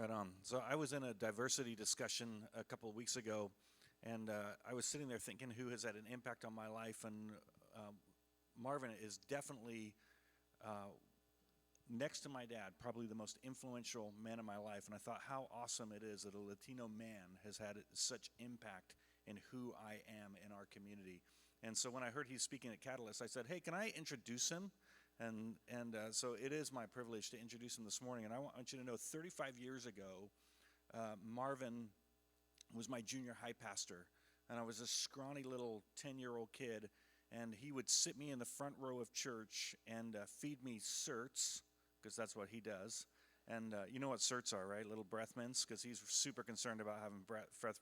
Right on. So I was in a diversity discussion a couple of weeks ago, and I was sitting there thinking who has had an impact on my life, and Marvin is definitely next to my dad, probably the most influential man in my life. And I thought how awesome it is that a Latino man has had such impact in who I am in our community. And so when I heard he's speaking at Catalyst, I said, hey, can I introduce him? So it is my privilege to introduce him this morning. And I want you to know 35 years ago, Marvin was my junior high pastor. And I was a scrawny little 10-year-old kid. And he would sit me in the front row of church and feed me certs, because that's what he does. And you know what certs are, right? Little breath mints, because he's super concerned about having fresh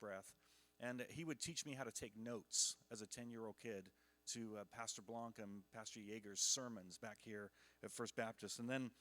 breath. And he would teach me how to take notes as a 10-year-old kid to Pastor Blanc and Pastor Yeager's sermons back here at First Baptist. And then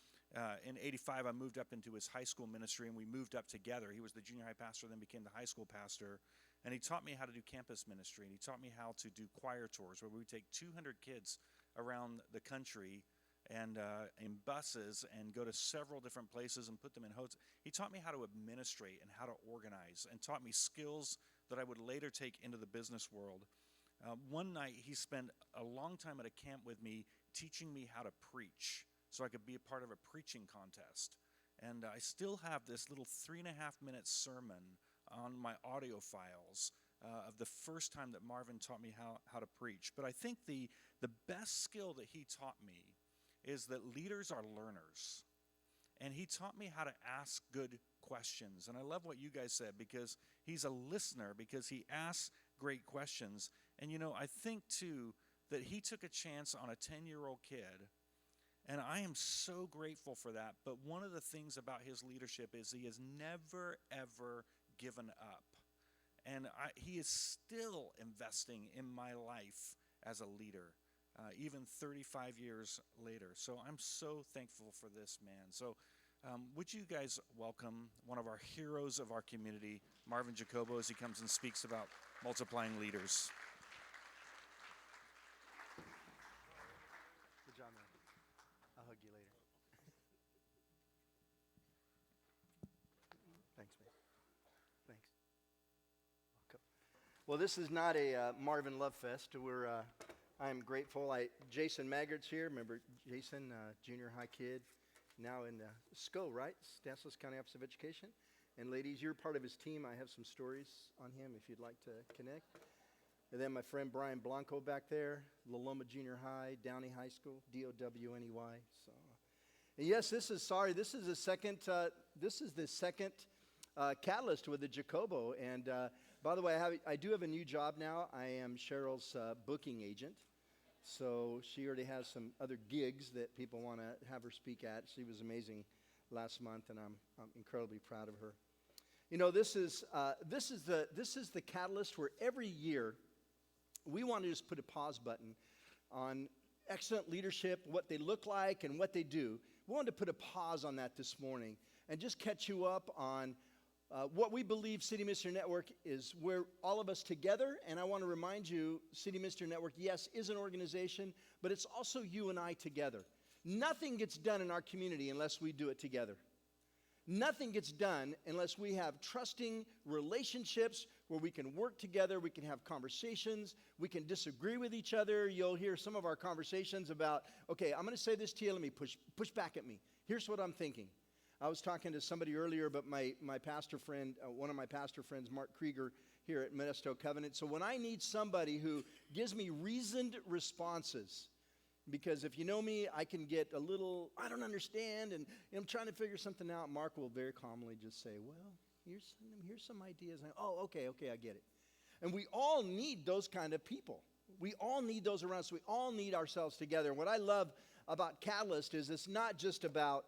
in '85, I moved up into his high school ministry, and we moved up together. He was the junior high pastor, then became the high school pastor. And he taught me how to do campus ministry, and he taught me how to do choir tours, where we would take 200 kids around the country and in buses and go to several different places and put them in hotels. He taught me how to administrate and how to organize, and taught me skills that I would later take into the business world. One night, he spent a long time at a camp with me teaching me how to preach so I could be a part of a preaching contest. And I still have this little 3.5-minute sermon on my audio files of the first time that Marvin taught me how to preach. But I think the best skill that he taught me is that leaders are learners. And he taught me how to ask good questions. And I love what you guys said, because he's a listener, because he asks great questions. And, you know, I think, too, that he took a chance on a 10-year-old kid, and I am so grateful for that. But one of the things about his leadership is he has never, ever given up. And he is still investing in my life as a leader, even 35 years later. So I'm so thankful for this man. So would you guys welcome one of our heroes of our community, Marvin Jacobo, as he comes and speaks about multiplying leaders. Good job, man. I'll hug you later. Thanks, man. Thanks. Welcome. Well, this is not a Marvin Love Fest. I'm grateful. Jason Maggart's here. Remember Jason, junior high kid, now in the SCO, right? Stanislaus County Office of Education. And ladies, you're part of his team. I have some stories on him if you'd like to connect. And then my friend Brian Blanco back there, La Loma Junior High, Downey High School, DOWNEY. So, and yes, this is the second Catalyst with the Jacobo. And by the way, I do have a new job now. I am Cheryl's booking agent. So she already has some other gigs that people want to have her speak at. She was amazing last month, and I'm incredibly proud of her. You know, this is the Catalyst where every year we want to just put a pause button on excellent leadership, what they look like and what they do. We wanted to put a pause on that this morning and just catch you up on what we believe City Ministry Network is. We're all of us together, and I want to remind you, City Ministry Network, yes, is an organization, but it's also you and I together. Nothing gets done in our community unless we do it together. Nothing gets done unless we have trusting relationships where we can work together, we can have conversations, we can disagree with each other. You'll hear some of our conversations about, okay, I'm going to say this to you, let me push back at me. Here's what I'm thinking. I was talking to somebody earlier, but my pastor friend, one of my pastor friends, Mark Krieger, here at Modesto Covenant. So when I need somebody who gives me reasoned responses, because if you know me, I can get a little, I don't understand, and I'm trying to figure something out. Mark will very calmly just say, well, here's some ideas. And okay, I get it. And we all need those kind of people. We all need those around us. We all need ourselves together. And what I love about Catalyst is it's not just about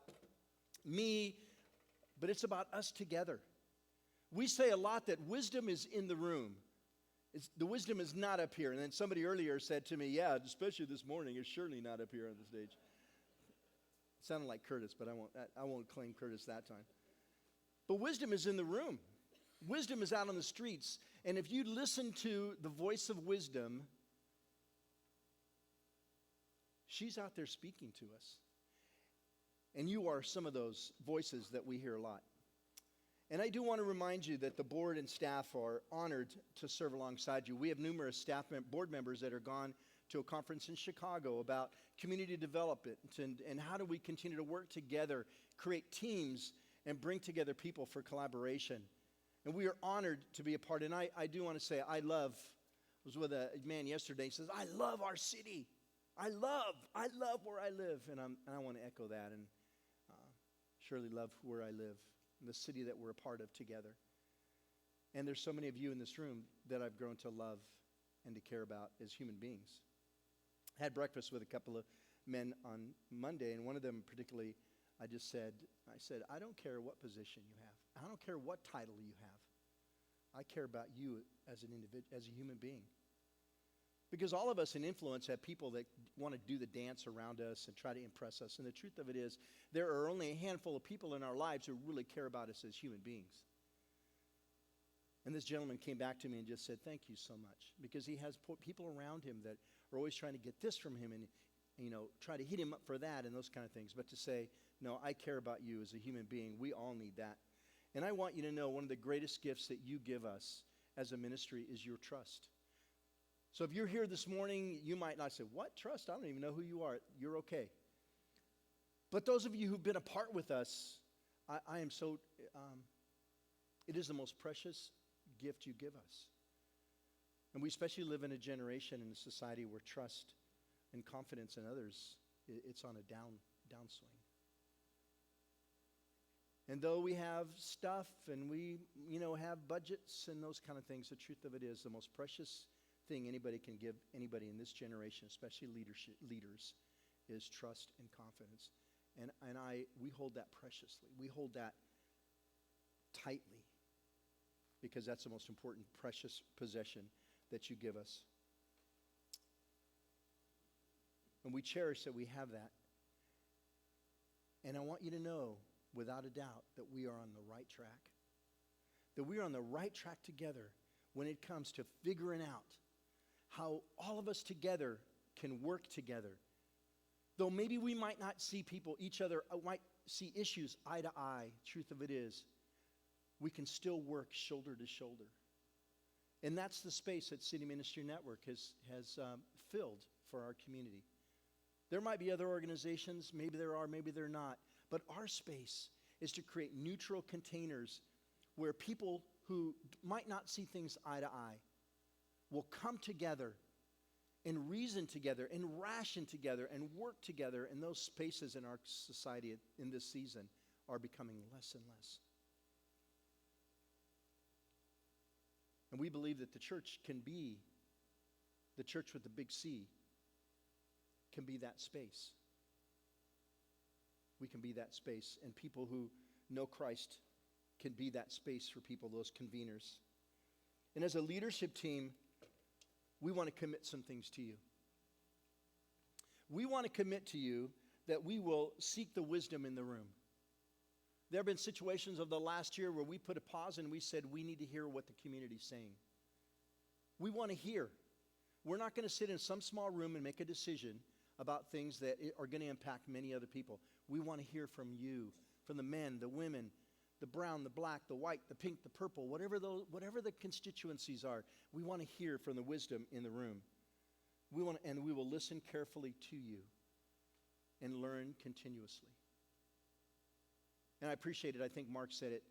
me, but it's about us together. We say a lot that wisdom is in the room. The wisdom is not up here. And then somebody earlier said to me, yeah, especially this morning, it's surely not up here on the stage. It sounded like Curtis, but I won't claim Curtis that time. But wisdom is in the room. Wisdom is out on the streets. And if you listen to the voice of wisdom, she's out there speaking to us. And you are some of those voices that we hear a lot. And I do want to remind you that the board and staff are honored to serve alongside you. We have numerous board members that are gone to a conference in Chicago about community development and how do we continue to work together, create teams, and bring together people for collaboration. And we are honored to be a part. And I do want to say I was with a man yesterday. He says, I love our city. I love where I live. And I want to echo that and surely love where I live, the city that we're a part of together. And there's so many of you in this room that I've grown to love and to care about as human beings. I had breakfast with a couple of men on Monday, and one of them particularly, I said, I don't care what position you have. I don't care what title you have. I care about you as an individual, as a human being. Because all of us in influence have people that want to do the dance around us and try to impress us. And the truth of it is, there are only a handful of people in our lives who really care about us as human beings. And this gentleman came back to me and just said, thank you so much. Because he has people around him that are always trying to get this from him and, try to hit him up for that and those kind of things. But to say, no, I care about you as a human being. We all need that. And I want you to know one of the greatest gifts that you give us as a ministry is your trust. So if you're here this morning, you might not say, what trust? I don't even know who you are. You're okay. But those of you who've been apart with us, I am so, it is the most precious gift you give us. And we especially live in a generation in a society where trust and confidence in others, it's on a downswing. And though we have stuff and we, have budgets and those kind of things, the truth of it is the most precious thing anybody can give anybody in this generation, especially leaders, is trust and confidence. And we hold that preciously. We hold that tightly because that's the most important, precious possession that you give us. And we cherish that we have that. And I want you to know, without a doubt, that we are on the right track. That we are on the right track together when it comes to figuring out how all of us together can work together. Though maybe we might not see might see issues eye to eye, truth of it is, we can still work shoulder to shoulder. And that's the space that City Ministry Network has filled for our community. There might be other organizations, maybe there are, maybe they're not, but our space is to create neutral containers where people who might not see things eye to eye will come together and reason together and ration together and work together, and those spaces in our society in this season are becoming less and less. And we believe that the church with the big C, can be that space. We can be that space, and people who know Christ can be that space for people, those conveners. And as a leadership team, we want to commit some things to you. We want to commit to you that we will seek the wisdom in the room. There have been situations of the last year where we put a pause and we said, we need to hear what the community's saying. We want to hear. We're not going to sit in some small room and make a decision about things that are going to impact many other people. We want to hear from you, from the men, the women, the brown, the black, the white, the pink, the purple, whatever the constituencies are. We want to hear from the wisdom in the room. We will listen carefully to you and learn continuously. And I appreciate it. I think Mark said it.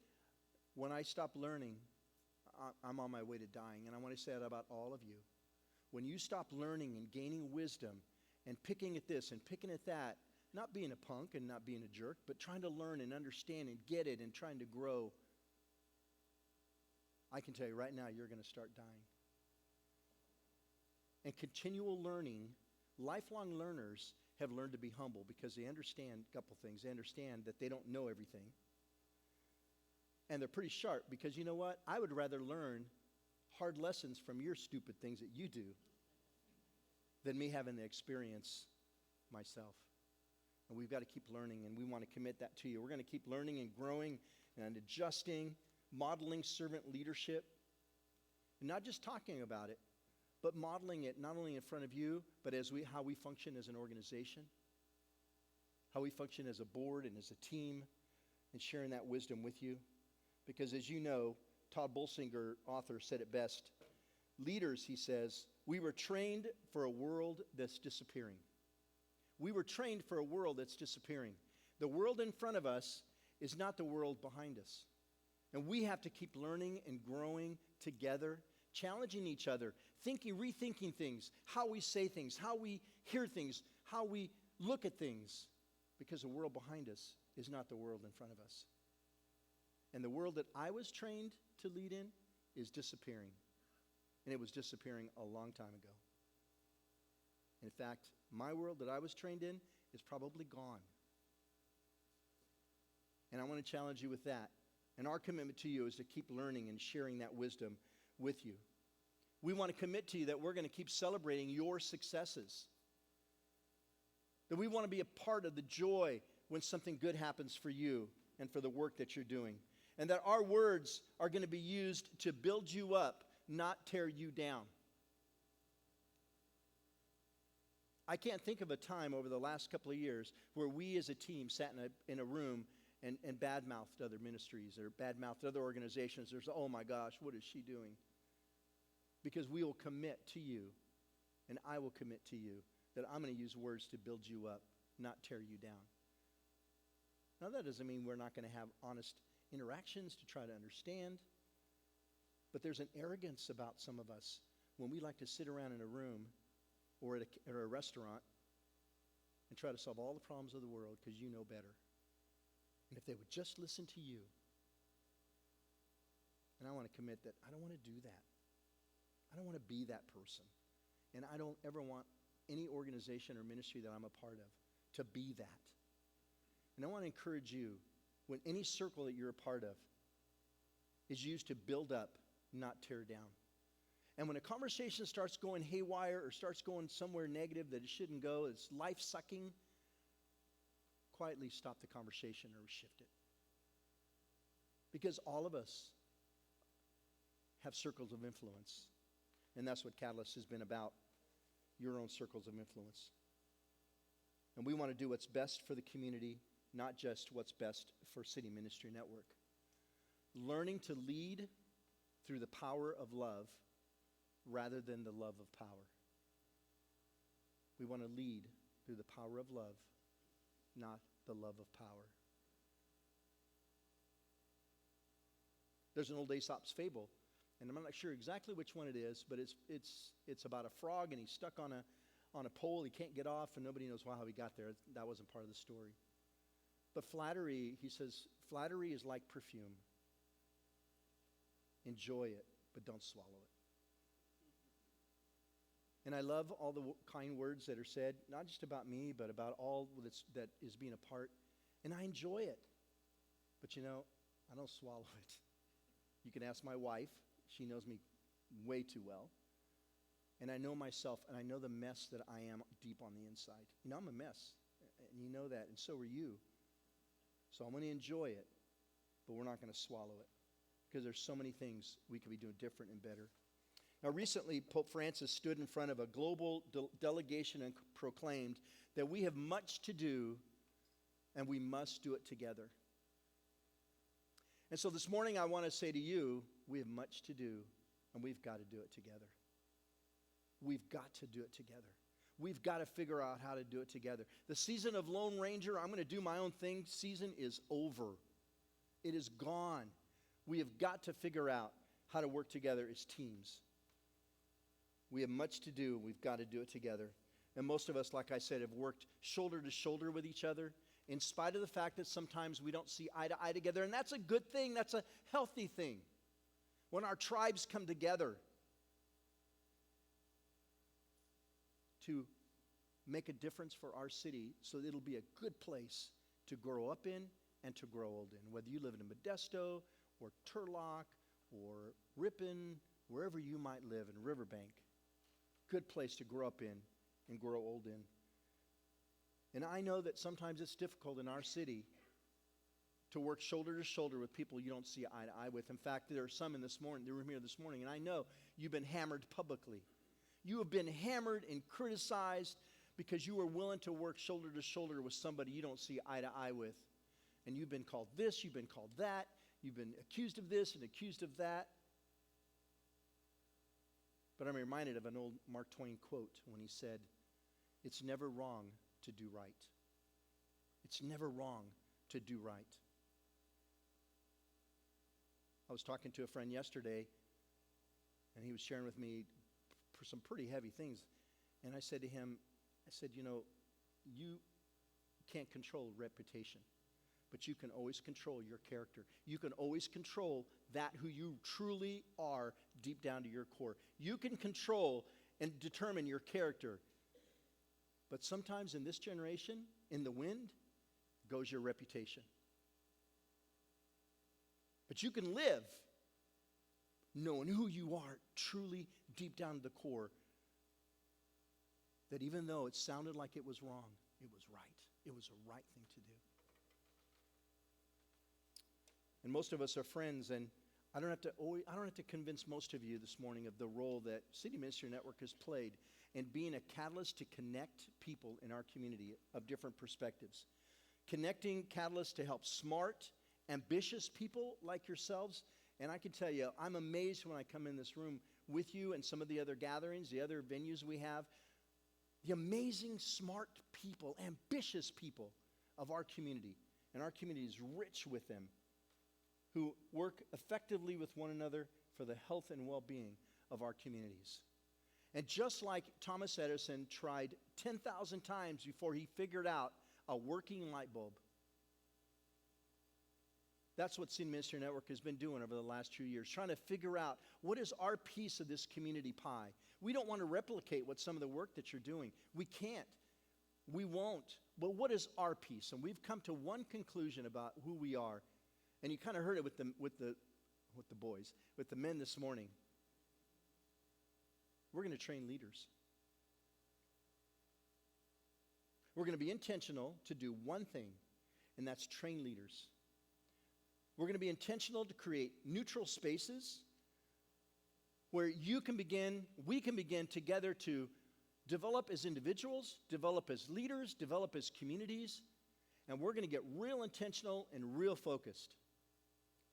When I stop learning, I'm on my way to dying. And I want to say that about all of you. When you stop learning and gaining wisdom and picking at this and picking at that, not being a punk and not being a jerk, but trying to learn and understand and get it and trying to grow, I can tell you right now, you're going to start dying. And continual learning, lifelong learners have learned to be humble because they understand a couple things. They understand that they don't know everything. And they're pretty sharp because you know what? I would rather learn hard lessons from your stupid things that you do than me having the experience myself. And we've got to keep learning, and we want to commit that to you. We're going to keep learning and growing and adjusting, modeling servant leadership, and not just talking about it, but modeling it not only in front of you, but how we function as an organization. how we function as a board and as a team, and sharing that wisdom with you. Because as you know, Todd Bolsinger, author, said it best. Leaders, he says, we were trained for a world that's disappearing. We were trained for a world that's disappearing. The world in front of us is not the world behind us. And we have to keep learning and growing together, challenging each other, rethinking things, how we say things, how we hear things, how we look at things. Because the world behind us is not the world in front of us. And the world that I was trained to lead in is disappearing. And it was disappearing a long time ago. In fact, my world that I was trained in is probably gone. And I want to challenge you with that. And our commitment to you is to keep learning and sharing that wisdom with you. We want to commit to you that we're going to keep celebrating your successes. That we want to be a part of the joy when something good happens for you and for the work that you're doing. And that our words are going to be used to build you up, not tear you down. I can't think of a time over the last couple of years where we as a team sat in a room and bad-mouthed other ministries or bad-mouthed other organizations. There's, oh my gosh, what is she doing? Because we will commit to you, and I will commit to you, that I'm going to use words to build you up, not tear you down. Now that doesn't mean we're not going to have honest interactions to try to understand, but there's an arrogance about some of us when we like to sit around in a room or at a restaurant and try to solve all the problems of the world because you know better. And if they would just listen to you, and I want to commit that I don't want to do that. I don't want to be that person. And I don't ever want any organization or ministry that I'm a part of to be that. And I want to encourage you, when any circle that you're a part of is used to build up, not tear down. And when a conversation starts going haywire or starts going somewhere negative that it shouldn't go, it's life-sucking, quietly stop the conversation or shift it. Because all of us have circles of influence. And that's what Catalyst has been about, your own circles of influence. And we want to do what's best for the community, not just what's best for City Ministry Network. Learning to lead through the power of love rather than the love of power. We want to lead through the power of love, not the love of power. There's an old Aesop's fable, and I'm not sure exactly which one it is, but it's about a frog, and he's stuck on a pole. He can't get off, and nobody knows how he got there. That wasn't part of the story. But flattery, he says, flattery is like perfume. Enjoy it, but don't swallow it. And I love all the kind words that are said, not just about me, but about all that is being a part. And I enjoy it. But I don't swallow it. You can ask my wife. She knows me way too well. And I know myself, and I know the mess that I am deep on the inside. I'm a mess, and you know that, and so are you. So I'm going to enjoy it, but we're not going to swallow it because there's so many things we could be doing different and better. Now, recently, Pope Francis stood in front of a global delegation and proclaimed that we have much to do, and we must do it together. And so this morning, I want to say to you, we have much to do, and we've got to do it together. We've got to do it together. We've got to figure out how to do it together. The season of Lone Ranger, I'm going to do my own thing, season is over. It is gone. We have got to figure out how to work together as teams. We have much to do. We've got to do it together. And most of us, like I said, have worked shoulder to shoulder with each other, in spite of the fact that sometimes we don't see eye to eye together. And that's a good thing. That's a healthy thing. When our tribes come together to make a difference for our city so that it'll be a good place to grow up in and to grow old in. Whether you live in Modesto or Turlock or Ripon, wherever you might live in Riverbank, good place to grow up in and grow old in. And I know that sometimes it's difficult in our city to work shoulder to shoulder with people you don't see eye to eye with. In fact, there are some in the room here this morning, and I know you've been hammered publicly. You have been hammered and criticized because you are willing to work shoulder to shoulder with somebody you don't see eye to eye with. And you've been called this, you've been called that, you've been accused of this and accused of that. But I'm reminded of an old Mark Twain quote when he said, "It's never wrong to do right. It's never wrong to do right." I was talking to a friend yesterday, and he was sharing with me some pretty heavy things. And I said to him, you can't control reputation, but you can always control your character. You can always control that who you truly are deep down to your core. You can control and determine your character. But sometimes in this generation, in the wind, goes your reputation. But you can live knowing who you are truly deep down to the core. That even though it sounded like it was wrong, it was right. It was a right thing to do. And most of us are friends, and I don't have to convince most of you this morning of the role that City Ministry Network has played in being a catalyst to connect people in our community of different perspectives. Connecting catalysts to help smart, ambitious people like yourselves. And I can tell you, I'm amazed when I come in this room with you and some of the other gatherings, the other venues we have, the amazing, smart people, ambitious people of our community. And our community is rich with them, who work effectively with one another for the health and well-being of our communities. And just like Thomas Edison tried 10,000 times before he figured out a working light bulb, that's what City Ministry Network has been doing over the last 2 years, trying to figure out what is our piece of this community pie. We don't want to replicate what some of the work that you're doing. We can't. We won't. But what is our piece? And we've come to one conclusion about who we are. And you kind of heard it with the boys, with the men this morning. We're going to train leaders. We're going to be intentional to do one thing, and that's train leaders. We're going to be intentional to create neutral spaces where we can begin together to develop as individuals, develop as leaders, develop as communities, and we're going to get real intentional and real focused.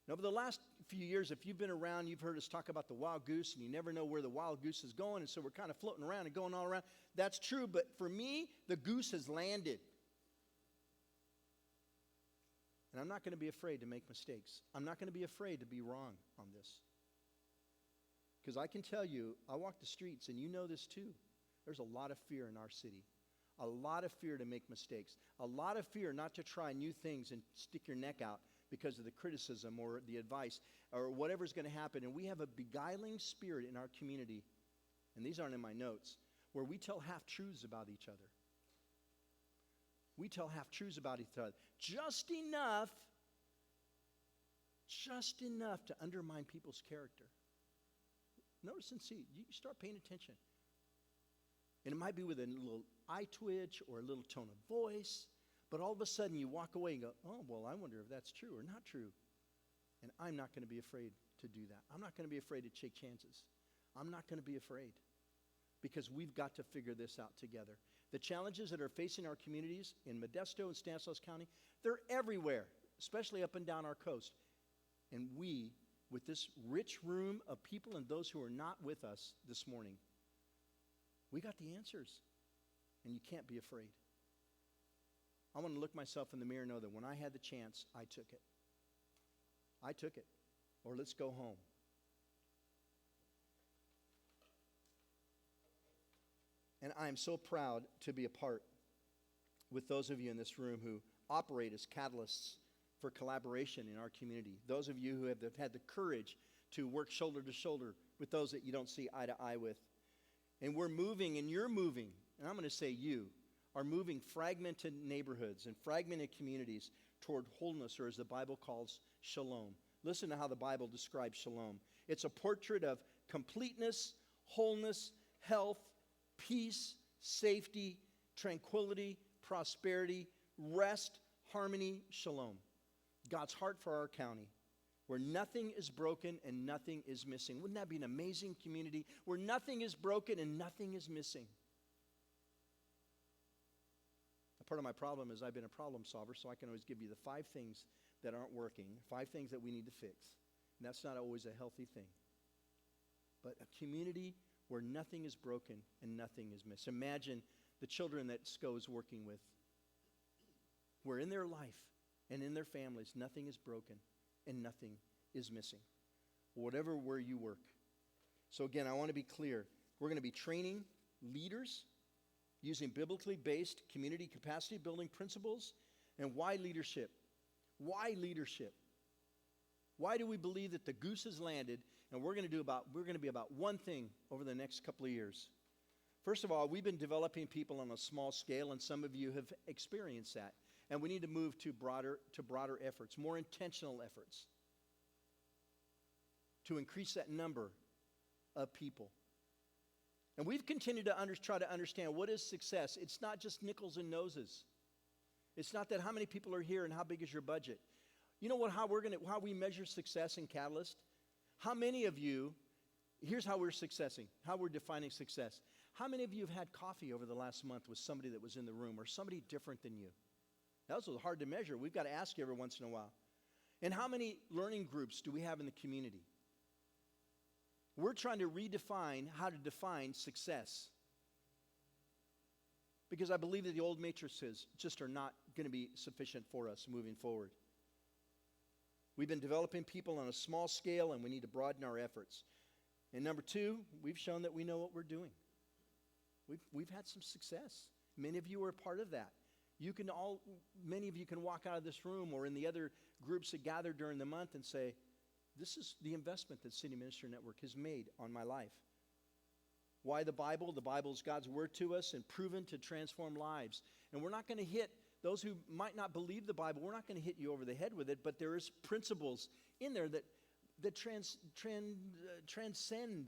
Now, over the last few years, if you've been around, you've heard us talk about the wild goose, and you never know where the wild goose is going, and so we're kind of floating around and going all around. That's true, but for me, the goose has landed. And I'm not going to be afraid to make mistakes. I'm not going to be afraid to be wrong on this. Because I can tell you, I walk the streets, and you know this too. There's a lot of fear in our city. A lot of fear to make mistakes. A lot of fear not to try new things and stick your neck out because of the criticism or the advice or whatever's going to happen. And we have a beguiling spirit in our community, and these aren't in my notes, where we tell half-truths about each other. We tell half-truths about each other. Just enough to undermine people's character. Notice and see. You start paying attention. And it might be with a little eye twitch or a little tone of voice, but all of a sudden you walk away and go, oh, well, I wonder if that's true or not true. And I'm not going to be afraid to do that. I'm not going to be afraid to take chances. I'm not going to be afraid because we've got to figure this out together. The challenges that are facing our communities in Modesto and Stanislaus County, they're everywhere, especially up and down our coast. And we, with this rich room of people and those who are not with us this morning, we got the answers, and you can't be afraid. I want to look myself in the mirror and know that when I had the chance, I took it. I took it. Or let's go home. And I am so proud to be a part with those of you in this room who operate as catalysts for collaboration in our community. Those of you who have had the courage to work shoulder to shoulder with those that you don't see eye to eye with. And we're moving, and you're moving, and I'm going to say you, are moving fragmented neighborhoods and fragmented communities toward wholeness, or as the Bible calls, shalom. Listen to how the Bible describes shalom. It's a portrait of completeness, wholeness, health, peace, safety, tranquility, prosperity, rest, harmony, shalom. God's heart for our county, where nothing is broken and nothing is missing. Wouldn't that be an amazing community where nothing is broken and nothing is missing? part of my problem is I've been a problem solver, so I can always give you the 5 things that aren't working, 5 things that we need to fix. And that's not always a healthy thing. But a community where nothing is broken and nothing is missed. Imagine the children that SCO is working with, where in their life and in their families, nothing is broken and nothing is missing. Whatever where you work. So again, I want to be clear. We're going to be training leaders using biblically based community capacity building principles. And why leadership? Why leadership? Why do we believe that the goose has landed and we're going to be about one thing over the next couple of years? First of all, we've been developing people on a small scale, and some of you have experienced that. And we need to move to broader efforts, more intentional efforts, to increase that number of people. And we've continued to try to understand what is success. It's not just nickels and noses. It's not that how many people are here and how big is your budget. You know what? How we measure success in Catalyst? How many of you? Here's how we're defining success. How many of you have had coffee over the last month with somebody that was in the room or somebody different than you? That was hard to measure. We've got to ask you every once in a while. And how many learning groups do we have in the community? We're trying to redefine how to define success. Because I believe that the old matrices just are not going to be sufficient for us moving forward. We've been developing people on a small scale, and we need to broaden our efforts. And number 2, we've shown that we know what we're doing. We've had some success. Many of you are a part of that. Many of you can walk out of this room or in the other groups that gather during the month and say, this is the investment that City Ministry Network has made on my life. Why the Bible? The Bible is God's word to us and proven to transform lives. And we're not going to hit those who might not believe the Bible, we're not going to hit you over the head with it, but there is principles in there that transcend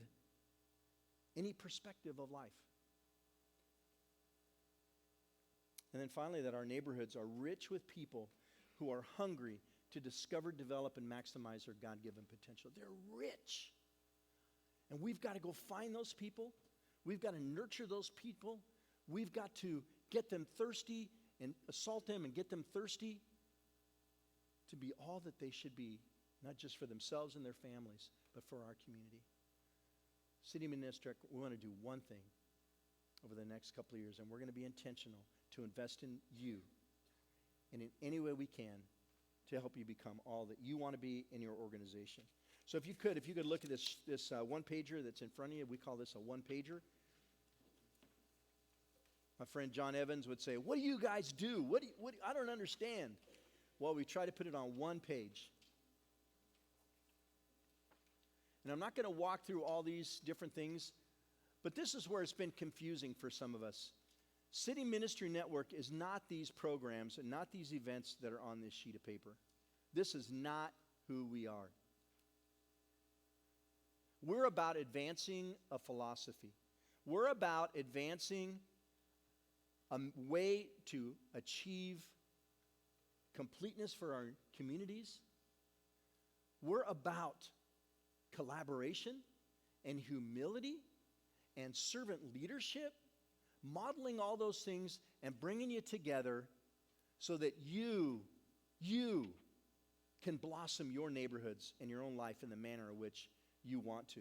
any perspective of life. And then finally, that our neighborhoods are rich with people who are hungry to discover, develop, and maximize their God-given potential. They're rich. And we've got to go find those people. We've got to nurture those people. We've got to get them thirsty and assault them and get them thirsty to be all that they should be, not just for themselves and their families, but for our community. City Ministry, we want to do one thing over the next couple of years, and we're going to be intentional to invest in you and in any way we can to help you become all that you want to be in your organization. So if you could look at this one-pager that's in front of you. We call this a one-pager. My friend John Evans would say, what do you guys do? I don't understand. Well, we try to put it on one page. And I'm not going to walk through all these different things, but this is where it's been confusing for some of us. City Ministry Network is not these programs and not these events that are on this sheet of paper. This is not who we are. We're about advancing a philosophy. We're about advancing a way to achieve completeness for our communities. We're about collaboration and humility and servant leadership, modeling all those things and bringing you together so that you can blossom your neighborhoods and your own life in the manner in which you want to.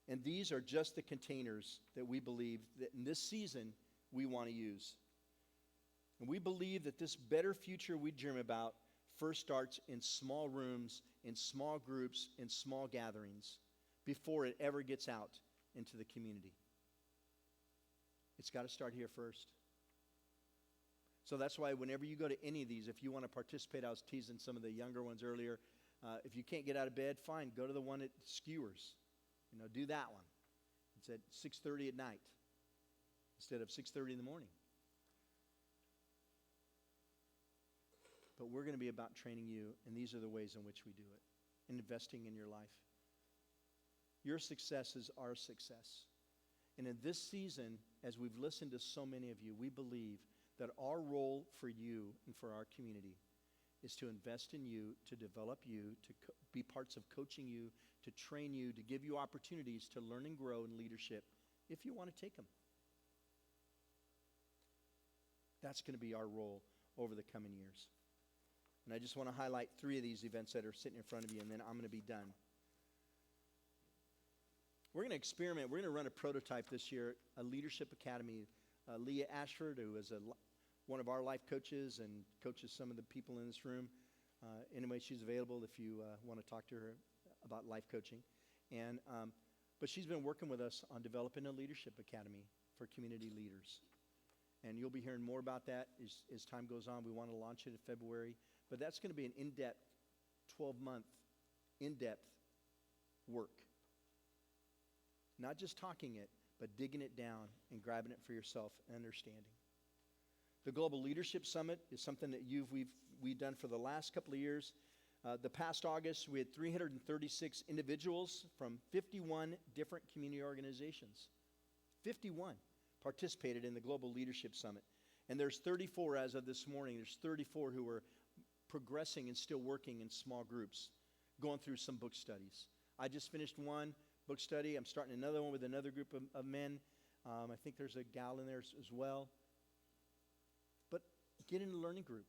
And these are just the containers that we believe that in this season we want to use. And we believe that this better future we dream about first starts in small rooms, in small groups, in small gatherings, before it ever gets out into the community. It's got to start here first. So that's why whenever you go to any of these, if you want to participate, I was teasing some of the younger ones earlier. If you can't get out of bed, fine, go to the one at Skewers. Do that one. It's at 6:30 at night instead of 6:30 in the morning. But we're going to be about training you, and these are the ways in which we do it, and investing in your life. Your success is our success. And in this season, as we've listened to so many of you, we believe that our role for you and for our community is to invest in you, to develop you, to be parts of coaching you, to train you, to give you opportunities to learn and grow in leadership if you want to take them. That's going to be our role over the coming years. And I just want to highlight 3 of these events that are sitting in front of you, and then I'm going to be done. We're going to experiment. We're going to run a prototype this year, a leadership academy. Leah Ashford, who is one of our life coaches and coaches some of the people in this room. Anyway, she's available if you want to talk to her about life coaching. But she's been working with us on developing a leadership academy for community leaders. And you'll be hearing more about that as time goes on. We want to launch it in February. But that's going to be an in-depth, 12-month, in-depth work. Not just talking it, but digging it down and grabbing it for yourself and understanding. The Global Leadership Summit is something that we've done for the last couple of years. The past August, we had 336 individuals from 51 different community organizations. 51 participated in the Global Leadership Summit. And there's 34 as of this morning. There's 34 who are progressing and still working in small groups, going through some book studies. I just finished one book study. I'm starting another one with another group of men. I think there's a gal in there as well. But get in a learning group.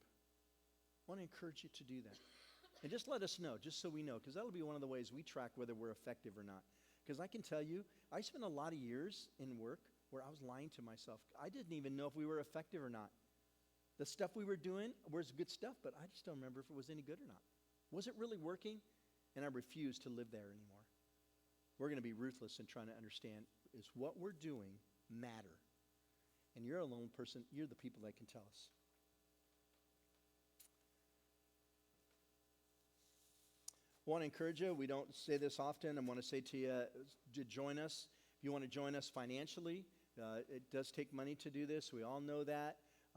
I want to encourage you to do that. And just let us know, just so we know, because that'll be one of the ways we track whether we're effective or not. Because I can tell you, I spent a lot of years in work where I was lying to myself. I didn't even know if we were effective or not. The stuff we were doing was good stuff, but I just don't remember if it was any good or not. Was it really working? And I refused to live there anymore. We're going to be ruthless in trying to understand, is what we're doing matter? And you're a lone person. You're the people that can tell us. I want to encourage you. We don't say this often. I want to say to you to join us. If you want to join us financially, it does take money to do this. We all know that.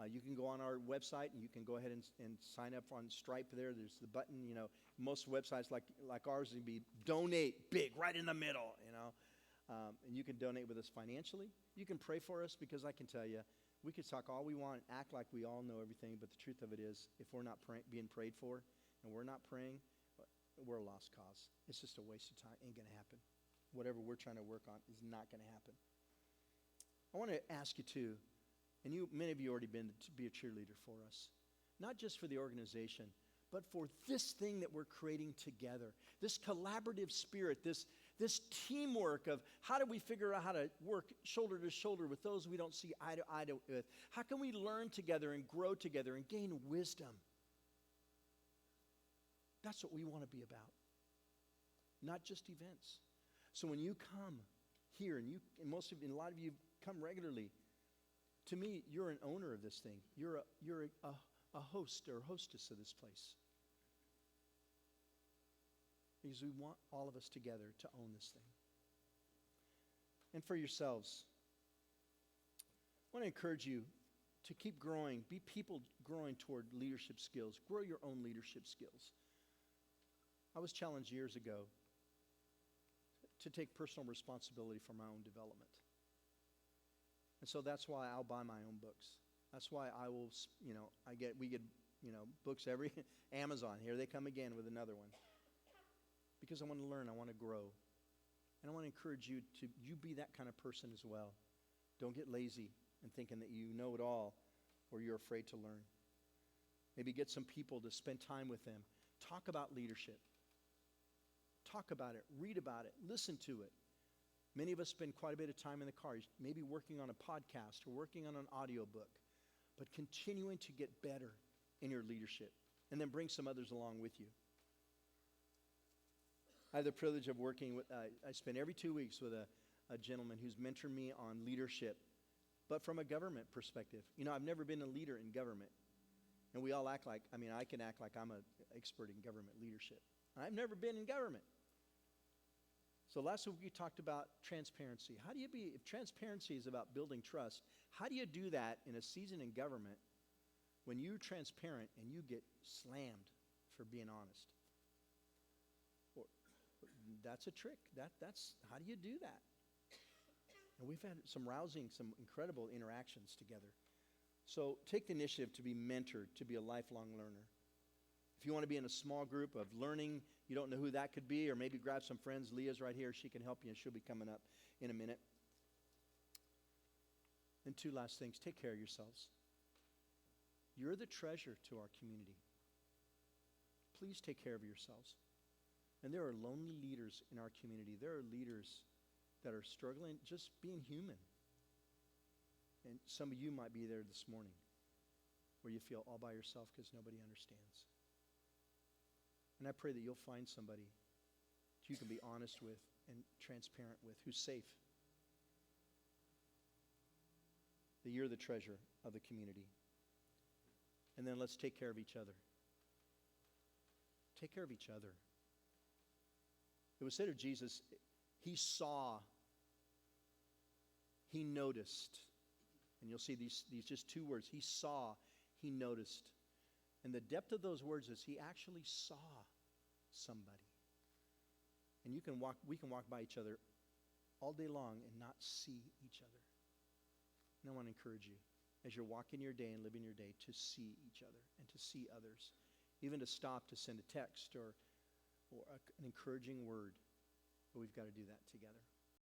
You can go on our website and you can go ahead and sign up on Stripe there. There's the button, most websites like ours would be donate big right in the middle, and you can donate with us financially. You can pray for us, because I can tell you, we could talk all we want, act like we all know everything, but the truth of it is, if we're not being prayed for and we're not praying, we're a lost cause. It's just a waste of time. Ain't going to happen. Whatever we're trying to work on is not going to happen. I want to ask you too, and many of you already been to be a cheerleader for us, not just for the organization, but for this thing that we're creating together, this collaborative spirit, this teamwork of how do we figure out how to work shoulder to shoulder with those we don't see eye to eye with? How can we learn together and grow together and gain wisdom? That's what we want to be about, not just events. So when you come here, and a lot of you come regularly, to me, you're an owner of this thing. You're a host or hostess of this place. Because we want all of us together to own this thing. And for yourselves, I want to encourage you to keep growing. Be people growing toward leadership skills. Grow your own leadership skills. I was challenged years ago to take personal responsibility for my own development. And so that's why I'll buy my own books. That's why I will, we get books every, Amazon, here they come again with another one. Because I want to learn, I want to grow. And I want to encourage you to be that kind of person as well. Don't get lazy and thinking that you know it all or you're afraid to learn. Maybe get some people to spend time with them. Talk about leadership. Talk about it, read about it, listen to it. Many of us spend quite a bit of time in the car, maybe working on a podcast or working on an audiobook, but continuing to get better in your leadership, and then bring some others along with you. I have the privilege of working with, I spend every 2 weeks with a gentleman who's mentored me on leadership, but from a government perspective. I've never been a leader in government, and we all act like, I can act like I'm an expert in government leadership. I've never been in government. So last week we talked about transparency. If transparency is about building trust, how do you do that in a season in government when you're transparent and you get slammed for being honest? That's a trick. That's how do you do that? And we've had some incredible interactions together. So take the initiative to be mentored, to be a lifelong learner. If you want to be in a small group of learning, you don't know who that could be, or maybe grab some friends. Leah's right here. She can help you, and she'll be coming up in a minute. And 2 last things. Take care of yourselves. You're the treasure to our community. Please take care of yourselves. And there are lonely leaders in our community. There are leaders that are struggling just being human. And some of you might be there this morning where you feel all by yourself because nobody understands. And I pray that you'll find somebody that you can be honest with and transparent with, who's safe. That you're the treasure of the community. And then let's take care of each other. Take care of each other. It was said of Jesus, he saw, he noticed. And you'll see these just two words. He saw, he noticed. And the depth of those words is he actually saw somebody. And we can walk by each other all day long and not see each other. And I want to encourage you, as you're walking your day and living your day, to see each other and to see others. Even to stop to send a text or an encouraging word. But we've got to do that together.